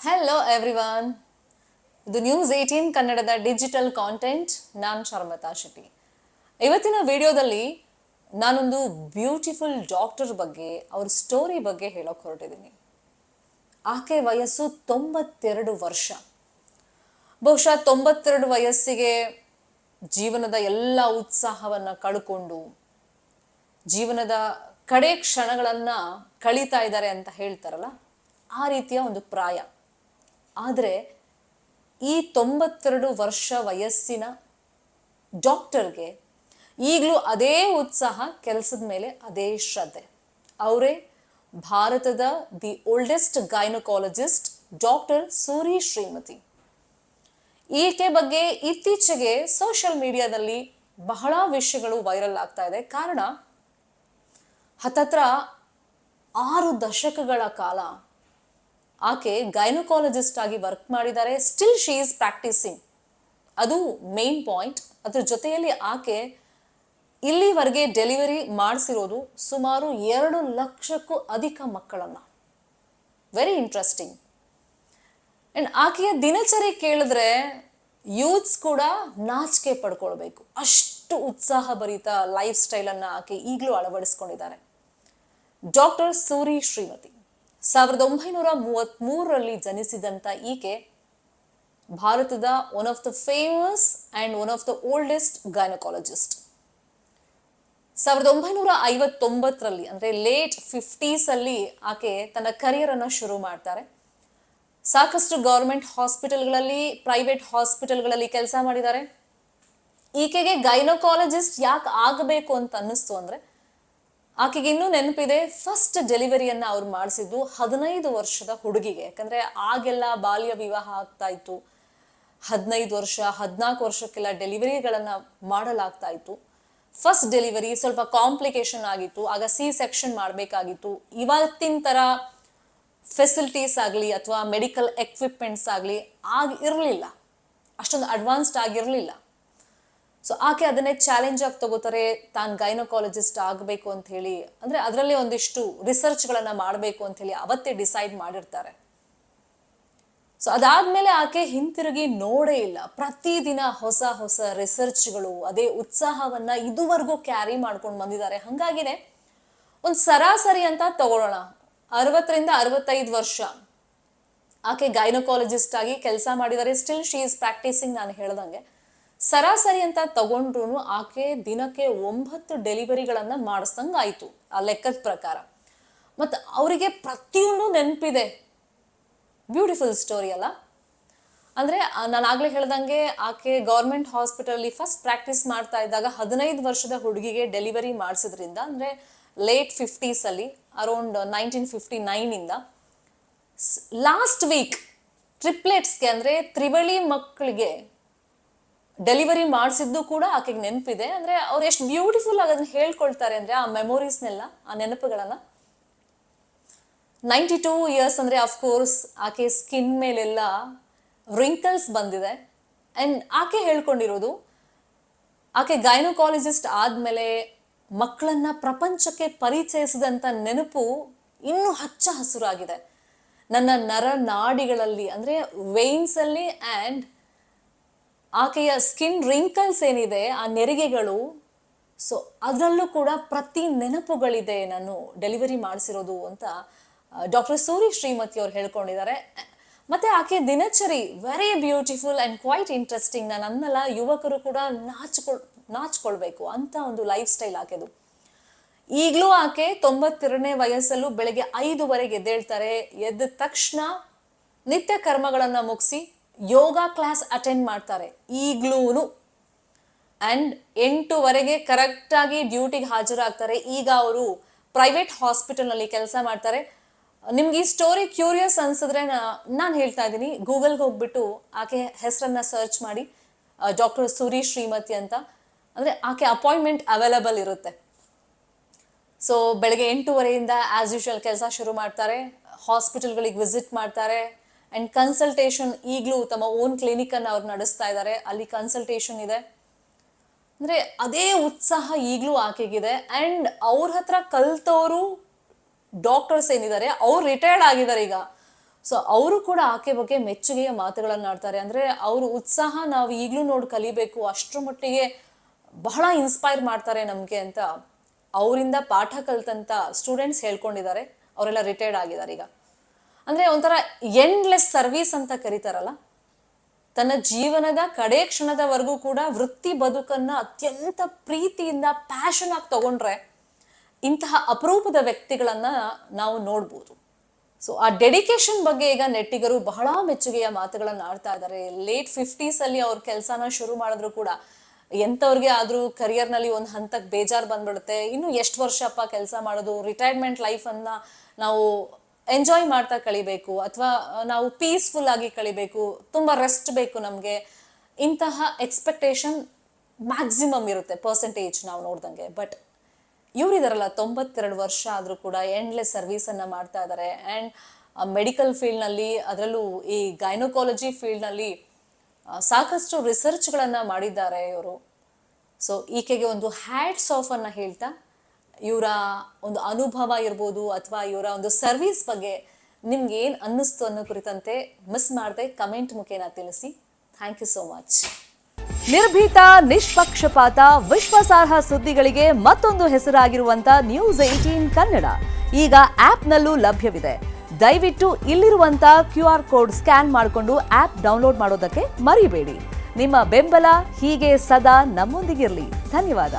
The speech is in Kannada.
ಹೆಲೋ ಎವ್ರಿವನ್, ಇದು ನ್ಯೂಸ್ 18 ಕನ್ನಡದ ಡಿಜಿಟಲ್ ಕಾಂಟೆಂಟ್. ನಾನು ಶರ್ಮತಾ ಶೆಟ್ಟಿ. ಇವತ್ತಿನ ವಿಡಿಯೋದಲ್ಲಿ ನಾನೊಂದು ಬ್ಯೂಟಿಫುಲ್ ಡಾಕ್ಟರ್ ಬಗ್ಗೆ, ಅವ್ರ ಸ್ಟೋರಿ ಬಗ್ಗೆ ಹೇಳೋಕೆ ಹೊರಟಿದ್ದೀನಿ. ಆಕೆ ವಯಸ್ಸು 92 ವರ್ಷ. ಬಹುಶಃ 92 ವಯಸ್ಸಿಗೆ ಜೀವನದ ಎಲ್ಲ ಉತ್ಸಾಹವನ್ನು ಕಳ್ಕೊಂಡು ಜೀವನದ ಕಡೆ ಕ್ಷಣಗಳನ್ನು ಕಳೀತಾ ಇದ್ದಾರೆ ಅಂತ ಹೇಳ್ತಾರಲ್ಲ, ಆ ರೀತಿಯ ಒಂದು ಪ್ರಾಯ. ಆದರೆ ಈ 92 ವರ್ಷ ವಯಸ್ಸಿನ ಡಾಕ್ಟರ್ಗೆ ಈಗಲೂ ಅದೇ ಉತ್ಸಾಹ, ಕೆಲಸದ ಮೇಲೆ ಅದೇ ಶ್ರದ್ಧೆ. ಅವರೇ ಭಾರತದ the oldest gynaecologist doctor Suri Shrimati. ಈಕೆ ಬಗ್ಗೆ ಇತ್ತೀಚೆಗೆ ಸೋಷಿಯಲ್ ಮೀಡಿಯಾದಲ್ಲಿ ಬಹಳ ವಿಷಯಗಳು ವೈರಲ್ ಆಗ್ತಾ ಇದೆ. ಕಾರಣ, ಹತ್ತತ್ರ 6 ದಶಕಗಳ ಕಾಲ ಆಕೆ ಗೈನಕಾಲಜಿಸ್ಟ್ ಆಗಿ ವರ್ಕ್ ಮಾಡಿದ್ದಾರೆ. ಸ್ಟಿಲ್ ಶಿ ಈಸ್ ಪ್ರಾಕ್ಟೀಸಿಂಗ್, ಅದು ಮೇನ್ ಪಾಯಿಂಟ್. ಅದ್ರ ಜೊತೆಯಲ್ಲಿ ಆಕೆ ಇಲ್ಲಿವರೆಗೆ ಡೆಲಿವರಿ ಮಾಡಿಸಿರೋದು ಸುಮಾರು 2 ಲಕ್ಷಕ್ಕೂ ಅಧಿಕ ಮಕ್ಕಳನ್ನ. Very interesting. ಅಂಡ್ ಆಕೆಯ ದಿನಚರಿ ಕೇಳಿದ್ರೆ ಯೂತ್ಸ್ ಕೂಡ ನಾಚಿಕೆ ಪಡ್ಕೊಳ್ಬೇಕು, ಅಷ್ಟು ಉತ್ಸಾಹ ಭರಿತ ಲೈಫ್ ಸ್ಟೈಲನ್ನು ಆಕೆ ಈಗಲೂ ಅಳವಡಿಸ್ಕೊಂಡಿದ್ದಾರೆ. ಡಾಕ್ಟರ್ ಸೂರಿ ಶ್ರೀಮತಿ 1933ರಲ್ಲಿ ಜನಿಸಿದಂಥ ಈಕೆ ಭಾರತದ one of the famous and one of the oldest gynaecologist. 1959ರಲ್ಲಿ ಅಂದರೆ ಲೇಟ್ 50s ಅಲ್ಲಿ ಆಕೆ ತನ್ನ ಕರಿಯರ್ ಅನ್ನು ಶುರು ಮಾಡ್ತಾರೆ. ಸಾಕಷ್ಟು ಗೌರ್ಮೆಂಟ್ ಹಾಸ್ಪಿಟಲ್ಗಳಲ್ಲಿ, ಪ್ರೈವೇಟ್ ಹಾಸ್ಪಿಟಲ್ಗಳಲ್ಲಿ ಕೆಲಸ ಮಾಡಿದ್ದಾರೆ. ಈಕೆಗೆ ಗೈನಕಾಲಜಿಸ್ಟ್ ಯಾಕೆ ಆಗಬೇಕು ಅಂತ ಅನ್ನಿಸ್ತು ಅಂದರೆ, ಆಕೆಗೆ ಇನ್ನೂ ನೆನಪಿದೆ, ಫಸ್ಟ್ ಡೆಲಿವರಿಯನ್ನು ಅವ್ರು ಮಾಡಿಸಿದ್ದು 15 ವರ್ಷದ ಹುಡುಗಿಗೆ. ಯಾಕಂದರೆ ಆಗೆಲ್ಲ ಬಾಲ್ಯ ವಿವಾಹ ಆಗ್ತಾ ಇತ್ತು. 15 ವರ್ಷ 14 ವರ್ಷಕ್ಕೆಲ್ಲ ಡೆಲಿವರಿಗಳನ್ನು ಮಾಡಲಾಗ್ತಾ ಇತ್ತು. ಫಸ್ಟ್ ಡೆಲಿವರಿ ಸ್ವಲ್ಪ ಕಾಂಪ್ಲಿಕೇಶನ್ ಆಗಿತ್ತು. ಆಗ C-ಸೆಕ್ಷನ್ ಮಾಡಬೇಕಾಗಿತ್ತು. ಇವತ್ತಿನ ಥರ ಫೆಸಿಲಿಟೀಸ್ ಆಗಲಿ ಅಥವಾ ಮೆಡಿಕಲ್ ಎಕ್ವಿಪ್ಮೆಂಟ್ಸ್ ಆಗಲಿ ಇರಲಿಲ್ಲ, ಅಷ್ಟೊಂದು ಅಡ್ವಾನ್ಸ್ಡ್ ಆಗಿರಲಿಲ್ಲ. ಸೊ ಆಕೆ ಅದನ್ನೇ ಚಾಲೆಂಜ್ ಆಗಿ ತಗೋತಾರೆ, ತಾನು ಗೈನಕಾಲಜಿಸ್ಟ್ ಆಗಬೇಕು ಅಂತ ಹೇಳಿ. ಅಂದರೆ ಅದರಲ್ಲಿ ಒಂದಿಷ್ಟು ರಿಸರ್ಚ್ಗಳನ್ನು ಮಾಡಬೇಕು ಅಂತ ಹೇಳಿ ಅವತ್ತೇ ಡಿಸೈಡ್ ಮಾಡಿರ್ತಾರೆ. ಸೊ ಅದಾದ್ಮೇಲೆ ಆಕೆ ಹಿಂತಿರುಗಿ ನೋಡೇ ಇಲ್ಲ. ಪ್ರತಿದಿನ ಹೊಸ ಹೊಸ ರಿಸರ್ಚ್ಗಳು, ಅದೇ ಉತ್ಸಾಹವನ್ನ ಇದುವರೆಗೂ ಕ್ಯಾರಿ ಮಾಡ್ಕೊಂಡು ಬಂದಿದ್ದಾರೆ. ಹಾಗಾಗಿನೇ ಒಂದು ಸರಾಸರಿ ಅಂತ ತಗೊಳ್ಳೋಣ, 60ರಿಂದ 65 ವರ್ಷ ಆಕೆ ಗೈನಕಾಲಜಿಸ್ಟ್ ಆಗಿ ಕೆಲಸ ಮಾಡಿದ್ದಾರೆ. Still she is practising. ನಾನು ಹೇಳ್ದಂಗೆ ಸರಾಸರಿ ಅಂತ ತಗೊಂಡ್ರು ಆಕೆ ದಿನಕ್ಕೆ 9 ಡೆಲಿವರಿಗಳನ್ನು ಮಾಡಿಸ್ದಂಗೆ ಆಯಿತು ಆ ಲೆಕ್ಕದ ಪ್ರಕಾರ. ಮತ್ತು ಅವರಿಗೆ ಪ್ರತಿಯೊಂದು ನೆನಪಿದೆ. ಬ್ಯೂಟಿಫುಲ್ ಸ್ಟೋರಿ ಅಲ್ಲ? ಅಂದರೆ ನಾನು ಆಗಲೇ ಹೇಳ್ದಂಗೆ ಆಕೆ ಗೌರ್ಮೆಂಟ್ ಹಾಸ್ಪಿಟಲಲ್ಲಿ ಫಸ್ಟ್ ಪ್ರಾಕ್ಟೀಸ್ ಮಾಡ್ತಾ ಇದ್ದಾಗ 15 ವರ್ಷದ ಹುಡುಗಿಗೆ ಡೆಲಿವರಿ ಮಾಡಿಸಿದ್ರಿಂದ, ಅಂದರೆ ಲೇಟ್ 50s ಅಲ್ಲಿ, ಅರೌಂಡ್ 1959ಇಂದ ಲಾಸ್ಟ್ ವೀಕ್ ಟ್ರಿಪ್ಲೆಟ್ಸ್ಗೆ ಅಂದರೆ ತ್ರಿವಳಿ ಮಕ್ಕಳಿಗೆ ಡೆಲಿವರಿ ಮಾಡಿಸಿದ್ದು ಕೂಡ ಆಕೆಗೆ ನೆನಪಿದೆ. ಅಂದರೆ ಅವ್ರು ಎಷ್ಟು ಬ್ಯೂಟಿಫುಲ್ ಆಗಿ ಅದನ್ನು ಹೇಳ್ಕೊಳ್ತಾರೆ ಅಂದರೆ, ಆ ಮೆಮೊರೀಸ್ನೆಲ್ಲ, ಆ ನೆನಪುಗಳನ್ನು. 92 ಇಯರ್ಸ್ ಅಂದರೆ ಅಫ್ಕೋರ್ಸ್ ಆಕೆ ಸ್ಕಿನ್ ಮೇಲೆಲ್ಲ ರಿಂಕಲ್ಸ್ ಬಂದಿದೆ. ಆ್ಯಂಡ್ ಆಕೆ ಹೇಳ್ಕೊಂಡಿರೋದು, ಆಕೆ ಗೈನಕಾಲಜಿಸ್ಟ್ ಆದಮೇಲೆ ಮಕ್ಕಳನ್ನ ಪ್ರಪಂಚಕ್ಕೆ ಪರಿಚಯಿಸಿದಂಥ ನೆನಪು ಇನ್ನೂ ಹಚ್ಚ ಹಸುರಾಗಿದೆ ನನ್ನ ನರನಾಡಿಗಳಲ್ಲಿ, ಅಂದರೆ ವೇನ್ಸಲ್ಲಿ. ಆ್ಯಂಡ್ ಆಕೆಯ ಸ್ಕಿನ್ ರಿಂಕಲ್ಸ್ ಏನಿದೆ, ಆ ನೆರಿಗೆಗಳು, ಸೊ ಅದರಲ್ಲೂ ಕೂಡ ಪ್ರತಿ ನೆನಪುಗಳಿದೆ ನಾನು ಡೆಲಿವರಿ ಮಾಡಿಸಿರೋದು ಅಂತ ಡಾಕ್ಟರ್ ಸೂರಿ ಶ್ರೀಮತಿ ಅವ್ರು ಹೇಳ್ಕೊಂಡಿದ್ದಾರೆ. ಮತ್ತು ಆಕೆ ದಿನಚರಿ very beautiful and quite interesting. ನಾನು ಅನ್ನಲ್ಲ, ಯುವಕರು ಕೂಡ ನಾಚ್ಕೊಳ್ಬೇಕು ಅಂತ ಒಂದು ಲೈಫ್ ಸ್ಟೈಲ್ ಆಕೆದು. ಈಗಲೂ ಆಕೆ 92ನೇ ವಯಸ್ಸಲ್ಲೂ ಬೆಳಗ್ಗೆ 5ವರೆಗೆ ಎದ್ದೇಳ್ತಾರೆ. ಎದ್ದ ತಕ್ಷಣ ನಿತ್ಯ ಕರ್ಮಗಳನ್ನು ಮುಗಿಸಿ ಯೋಗ ಕ್ಲಾಸ್ ಅಟೆಂಡ್ ಮಾಡ್ತಾರೆ ಈಗ್ಲೂ. ಆ್ಯಂಡ್ 8ವರೆಗೆ ಕರೆಕ್ಟಾಗಿ ಡ್ಯೂಟಿಗೆ ಹಾಜರಾಗ್ತಾರೆ. ಈಗ ಅವರು ಪ್ರೈವೇಟ್ ಹಾಸ್ಪಿಟಲ್ನಲ್ಲಿ ಕೆಲಸ ಮಾಡ್ತಾರೆ. ನಿಮ್ಗೆ ಈ ಸ್ಟೋರಿ ಕ್ಯೂರಿಯಸ್ ಅನ್ಸಿದ್ರೆ ನಾನು ಹೇಳ್ತಾ ಇದ್ದೀನಿ, ಗೂಗಲ್ಗೆ ಹೋಗ್ಬಿಟ್ಟು ಆಕೆ ಹೆಸರನ್ನ ಸರ್ಚ್ ಮಾಡಿ, ಡಾಕ್ಟರ್ ಸೂರಿ ಶ್ರೀಮತಿ ಅಂತ. ಅಂದರೆ ಆಕೆ ಅಪಾಯಿಂಟ್ಮೆಂಟ್ ಅವೈಲಬಲ್ ಇರುತ್ತೆ. ಸೊ ಬೆಳಗ್ಗೆ 8ವರೆಯಿಂದ ಆ್ಯಸ್ ಯೂಶುವಲ್ ಕೆಲಸ ಶುರು ಮಾಡ್ತಾರೆ. ಹಾಸ್ಪಿಟಲ್ಗಳಿಗೆ ವಿಸಿಟ್ ಮಾಡ್ತಾರೆ. ಆ್ಯಂಡ್ ಕನ್ಸಲ್ಟೇಷನ್, ಈಗಲೂ ತಮ್ಮ ಓನ್ ಕ್ಲಿನಿಕನ್ನು ಅವ್ರು ನಡೆಸ್ತಾ ಇದ್ದಾರೆ. ಅಲ್ಲಿ ಕನ್ಸಲ್ಟೇಷನ್ ಇದೆ. ಅಂದರೆ ಅದೇ ಉತ್ಸಾಹ ಈಗಲೂ ಆಕೆಗಿದೆ. ಆ್ಯಂಡ್ ಅವ್ರ ಹತ್ರ ಕಲ್ತವರು ಡಾಕ್ಟರ್ಸ್ ಏನಿದ್ದಾರೆ ಅವ್ರು ರಿಟೈರ್ಡ್ ಆಗಿದ್ದಾರೆ ಈಗ. ಸೊ ಅವರು ಕೂಡ ಆಕೆ ಬಗ್ಗೆ ಮೆಚ್ಚುಗೆಯ ಮಾತುಗಳನ್ನು ಆಡ್ತಾರೆ. ಅಂದರೆ ಅವ್ರ ಉತ್ಸಾಹ ನಾವು ಈಗಲೂ ನೋಡಿ ಕಲಿಬೇಕು, ಅಷ್ಟರ ಮಟ್ಟಿಗೆ ಬಹಳ ಇನ್ಸ್ಪೈರ್ ಮಾಡ್ತಾರೆ ನಮಗೆ ಅಂತ ಅವರಿಂದ ಪಾಠ ಕಲ್ತಂತ ಸ್ಟೂಡೆಂಟ್ಸ್ ಹೇಳ್ಕೊಂಡಿದ್ದಾರೆ. ಅವರೆಲ್ಲ ರಿಟೈರ್ಡ್ ಆಗಿದ್ದಾರೆ ಈಗ. ಅಂದರೆ ಒಂಥರ ಎಂಡ್ಲೆಸ್ ಸರ್ವಿಸ್ ಅಂತ ಕರೀತಾರಲ್ಲ, ತನ್ನ ಜೀವನದ ಕಡೆ ಕ್ಷಣದವರೆಗೂ ಕೂಡ ವೃತ್ತಿ ಬದುಕನ್ನ ಅತ್ಯಂತ ಪ್ರೀತಿಯಿಂದ ಪ್ಯಾಷನ್ ಆಗಿ ತಗೊಂಡ್ರೆ ಇಂತಹ ಅಪರೂಪದ ವ್ಯಕ್ತಿಗಳನ್ನ ನಾವು ನೋಡ್ಬೋದು. ಸೊ ಆ ಡೆಡಿಕೇಶನ್ ಬಗ್ಗೆ ಈಗ ನೆಟ್ಟಿಗರು ಬಹಳ ಮೆಚ್ಚುಗೆಯ ಮಾತುಗಳನ್ನು ಆಡ್ತಾ ಇದ್ದಾರೆ. ಲೇಟ್ 50s ಅಲ್ಲಿ ಅವ್ರ ಕೆಲಸನ ಶುರು ಮಾಡಿದ್ರು ಕೂಡ ಎಂಥವ್ರಿಗೆ ಆದ್ರೂ ಕರಿಯರ್ನಲ್ಲಿ ಒಂದು ಹಂತಕ್ಕೆ ಬೇಜಾರು ಬಂದ್ಬಿಡುತ್ತೆ. ಇನ್ನು ಎಷ್ಟು ವರ್ಷಪ್ಪ ಕೆಲಸ ಮಾಡೋದು, ರಿಟೈರ್ಮೆಂಟ್ ಲೈಫನ್ನ ನಾವು ಎಂಜಾಯ್ ಮಾಡ್ತಾ ಕಳಿಬೇಕು, ಅಥವಾ ನಾವು ಪೀಸ್ಫುಲ್ ಆಗಿ ಕಳಿಬೇಕು, ತುಂಬ ರೆಸ್ಟ್ ಬೇಕು ನಮಗೆ, ಇಂತಹ ಎಕ್ಸ್ಪೆಕ್ಟೇಷನ್ ಮ್ಯಾಕ್ಸಿಮಮ್ ಇರುತ್ತೆ ಪರ್ಸೆಂಟೇಜ್ ನಾವು ನೋಡ್ದಂಗೆ. ಬಟ್ ಇವರಿದಾರಲ್ಲ 92 ವರ್ಷ ಆದರೂ ಕೂಡ ಎಂಡ್ಲೆಸ್ ಸರ್ವೀಸನ್ನು ಮಾಡ್ತಾ ಇದ್ದಾರೆ. ಆ್ಯಂಡ್ ಮೆಡಿಕಲ್ ಫೀಲ್ಡ್ನಲ್ಲಿ, ಅದರಲ್ಲೂ ಈ ಗೈನೋಕಾಲಜಿ ಫೀಲ್ಡ್ನಲ್ಲಿ ಸಾಕಷ್ಟು ರಿಸರ್ಚ್ಗಳನ್ನು ಮಾಡಿದ್ದಾರೆ ಇವರು. ಸೊ ಈಕೆಗೆ ಒಂದು ಹ್ಯಾಟ್ಸ್ ಆಫ್ ಅನ್ನು ಹೇಳ್ತಾ, ಇವರ ಒಂದು ಅನುಭವ ಇರ್ಬೋದು ಅಥವಾ ಇವರ ಒಂದು ಸರ್ವಿಸ್ ಬಗ್ಗೆ ನಿಮ್ಗೆ ಏನು ಅನ್ನಿಸ್ತು ಅನ್ನೋ ಕುರಿತಂತೆ ಮಿಸ್ ಮಾಡದೆ ಕಮೆಂಟ್ ಮುಖೇನ ತಿಳಿಸಿ. Thank you so much. ನಿರ್ಭೀತ, ನಿಷ್ಪಕ್ಷಪಾತ, ವಿಶ್ವಾಸಾರ್ಹ ಸುದ್ದಿಗಳಿಗೆ ಮತ್ತೊಂದು ಹೆಸರಾಗಿರುವಂತ ನ್ಯೂಸ್ 18 ಕನ್ನಡ ಈಗ ಆಪ್ನಲ್ಲೂ ಲಭ್ಯವಿದೆ. ದಯವಿಟ್ಟು ಇಲ್ಲಿರುವಂತ QR ಕೋಡ್ ಸ್ಕ್ಯಾನ್ ಮಾಡಿಕೊಂಡು ಆಪ್ ಡೌನ್ಲೋಡ್ ಮಾಡೋದಕ್ಕೆ ಮರಿಬೇಡಿ. ನಿಮ್ಮ ಬೆಂಬಲ ಹೀಗೆ ಸದಾ ನಮ್ಮೊಂದಿಗಿರಲಿ. ಧನ್ಯವಾದ.